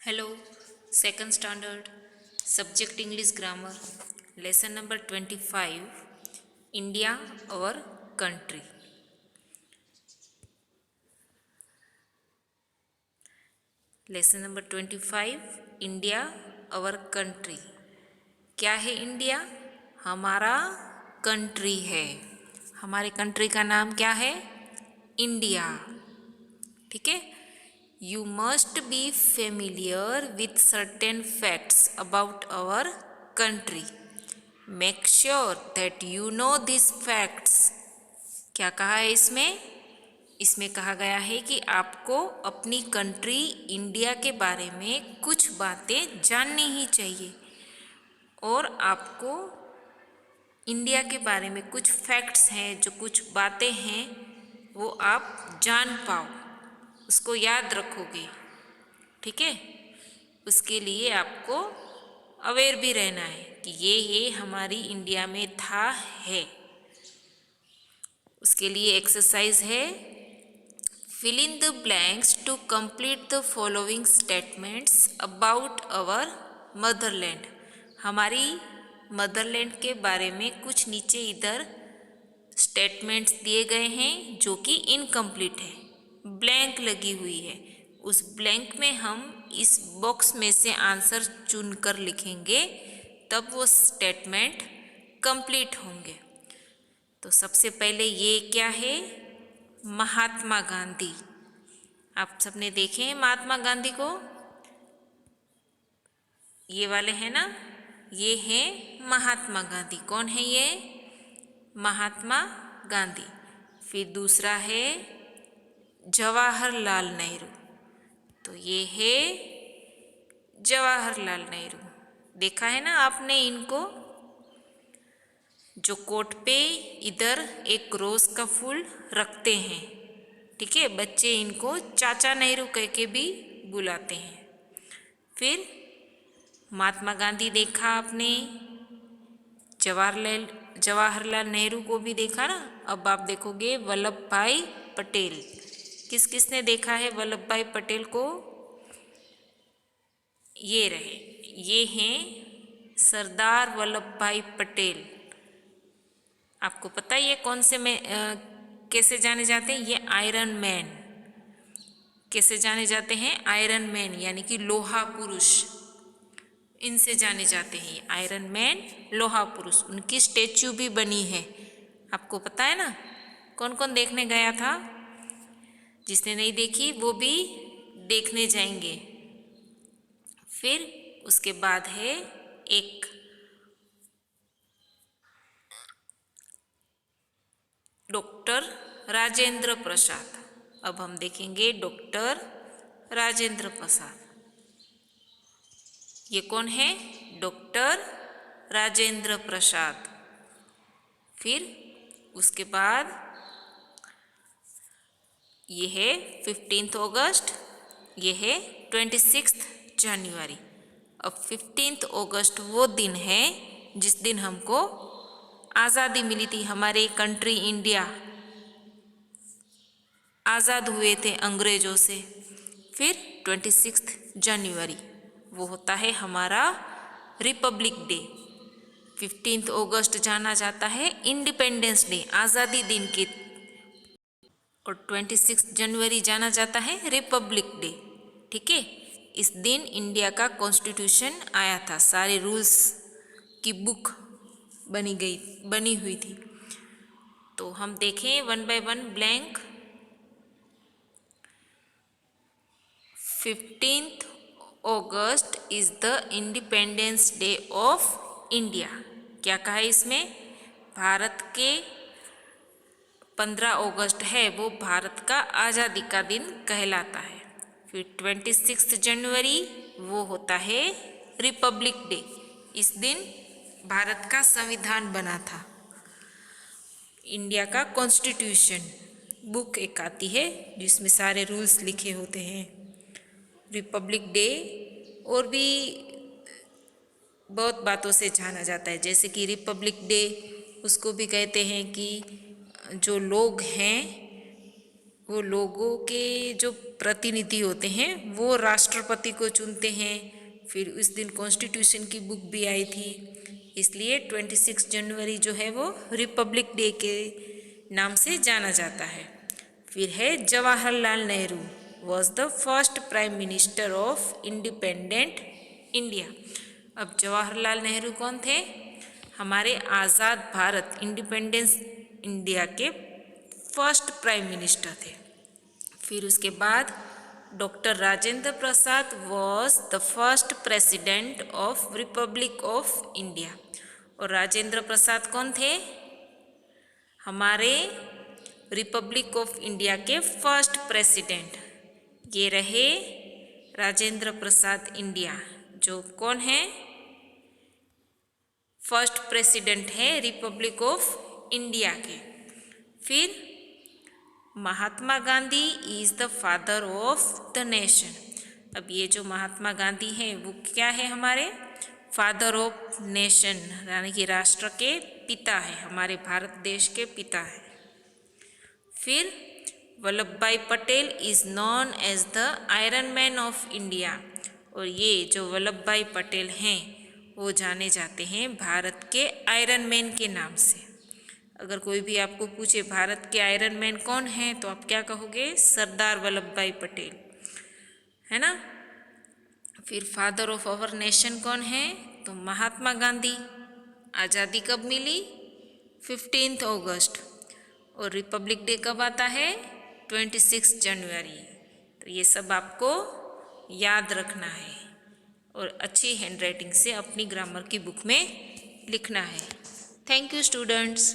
Hello, second standard, subject English grammar, lesson number 25, India, our country. Lesson number 25, India, our country. क्या है India? हमारा country है। हमारे country का नाम क्या है? इंडिया। ठीक है। You must be familiar with certain facts about our country. Make sure that you know these facts. क्या कहा है इसमें? इसमें कहा गया है कि आपको अपनी कंट्री इंडिया के बारे में कुछ बातें जाननी ही चाहिए और आपको इंडिया के बारे में कुछ फैक्ट्स हैं, जो कुछ बातें हैं वो आप जान पाओ, उसको याद रखोगे। ठीक है। उसके लिए आपको अवेयर भी रहना है कि ये हमारी इंडिया में था है। उसके लिए एक्सरसाइज है, fill in the blanks to complete the following statements about our motherland. हमारी मदरलैंड के बारे में कुछ नीचे इधर स्टेटमेंट्स दिए गए हैं जो कि इनकम्प्लीट है, ब्लैंक लगी हुई है। उस ब्लैंक में हम इस बॉक्स में से आंसर चुनकर लिखेंगे, तब वो स्टेटमेंट कंप्लीट होंगे। तो सबसे पहले ये क्या है? महात्मा गांधी। आप सबने देखे हैं महात्मा गांधी को? ये वाले हैं ना, ये हैं महात्मा गांधी। कौन है ये? महात्मा गांधी। फिर दूसरा है जवाहरलाल नेहरू। तो ये है जवाहरलाल नेहरू। देखा है ना आपने इनको, जो कोट पे इधर एक रोज का फूल रखते हैं। ठीक है, बच्चे इनको चाचा नेहरू कह के भी बुलाते हैं। फिर महात्मा गांधी देखा आपने, जवाहरलाल नेहरू को भी देखा ना। अब आप देखोगे वल्लभ भाई पटेल। किस किसने देखा है वल्लभ भाई पटेल को? ये रहे, ये हैं सरदार वल्लभ भाई पटेल। आपको पता है ये कौन से में कैसे जाने जाते हैं? ये आयरन मैन। कैसे जाने जाते हैं? आयरन मैन, यानी कि लोहा पुरुष, इनसे जाने जाते हैं। आयरन मैन, लोहा पुरुष। उनकी स्टेच्यू भी बनी है। आपको पता है ना? कौन कौन देखने गया था? जिसने नहीं देखी वो भी देखने जाएंगे। फिर उसके बाद है एक डॉक्टर राजेंद्र प्रसाद। अब हम देखेंगे डॉक्टर राजेंद्र प्रसाद। ये कौन है? डॉक्टर राजेंद्र प्रसाद। फिर उसके बाद ये है 15 अगस्त, ये है 26 जनवरी। अब 15 अगस्त वो दिन है जिस दिन हमको आज़ादी मिली थी। हमारे कंट्री इंडिया आज़ाद हुए थे अंग्रेज़ों से। फिर 26 जनवरी वो होता है हमारा रिपब्लिक डे। 15 अगस्त जाना जाता है इंडिपेंडेंस डे, आज़ादी दिन के, और 26 जनवरी जाना जाता है रिपब्लिक डे। ठीक है। इस दिन इंडिया का कॉन्स्टिट्यूशन आया था, सारे रूल्स की बुक बनी हुई थी। तो हम देखें one by one blank. 15 August is the independence day of India. क्या कहा है इसमें? भारत के 15 अगस्त है वो भारत का आज़ादी का दिन कहलाता है। फिर 26 जनवरी वो होता है रिपब्लिक डे। इस दिन भारत का संविधान बना था। इंडिया का कॉन्स्टिट्यूशन बुक एक आती है जिसमें सारे रूल्स लिखे होते हैं। रिपब्लिक डे और भी बहुत बातों से जाना जाता है, जैसे कि रिपब्लिक डे उसको भी कहते हैं कि जो लोग हैं वो लोगों के जो प्रतिनिधि होते हैं वो राष्ट्रपति को चुनते हैं। फिर उस दिन कॉन्स्टिट्यूशन की बुक भी आई थी, इसलिए 26 जनवरी जो है वो रिपब्लिक डे के नाम से जाना जाता है। फिर है Jawaharlal Nehru was the first prime minister of independent India. अब जवाहरलाल नेहरू कौन थे? हमारे आज़ाद भारत इंडिपेंडेंस इंडिया के फर्स्ट प्राइम मिनिस्टर थे। फिर उसके बाद doctor Rajendra Prasad was the first president of Republic of India. और राजेंद्र प्रसाद कौन थे? हमारे रिपब्लिक ऑफ इंडिया के फर्स्ट प्रेसिडेंट। ये रहे राजेंद्र प्रसाद इंडिया, जो कौन है? फर्स्ट प्रेसिडेंट है रिपब्लिक ऑफ इंडिया के। फिर Mahatma Gandhi is the father of the nation. अब ये जो महात्मा गांधी हैं वो क्या है? हमारे फादर ऑफ नेशन, यानी कि राष्ट्र के पिता है, हमारे भारत देश के पिता है। फिर Vallabh Bhai Patel is known as the iron man of India. और ये जो वल्लभ भाई पटेल हैं वो जाने जाते हैं भारत के आयरन मैन के नाम से। अगर कोई भी आपको पूछे भारत के आयरन मैन कौन है, तो आप क्या कहोगे? सरदार वल्लभ भाई पटेल, है ना। फिर फादर ऑफ आवर नेशन कौन है? तो महात्मा गांधी। आज़ादी कब मिली? 15 अगस्त। और रिपब्लिक डे कब आता है? 26 जनवरी। तो ये सब आपको याद रखना है और अच्छी हैंडराइटिंग से अपनी ग्रामर की बुक में लिखना है। Thank you students.